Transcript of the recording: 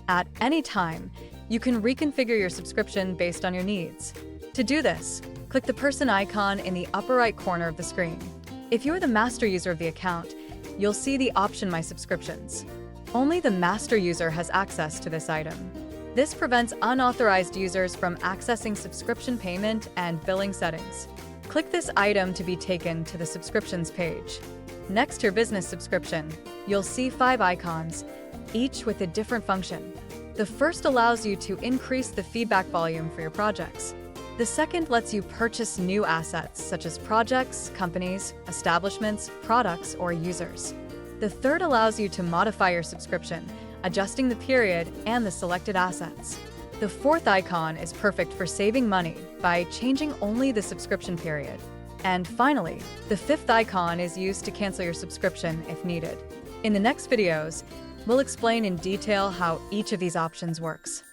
At any time, you can reconfigure your subscription based on your needs. To do this, click the person icon in the upper right corner of the screen. If you're the master user of the account, you'll see the option My Subscriptions. Only the master user has access to this item. This prevents unauthorized users from accessing subscription payment and billing settings. Click this item to be taken to the subscriptions page. Next to your business subscription, you'll see 5 icons, each with a different function. The first allows you to increase the feedback volume for your projects. The second lets you purchase new assets such as projects, companies, establishments, products, or users. The third allows you to modify your subscription, adjusting the period and the selected assets. The fourth icon is perfect for saving money by changing only the subscription period. And finally, the fifth icon is used to cancel your subscription if needed. In the next videos, we'll explain in detail how each of these options works.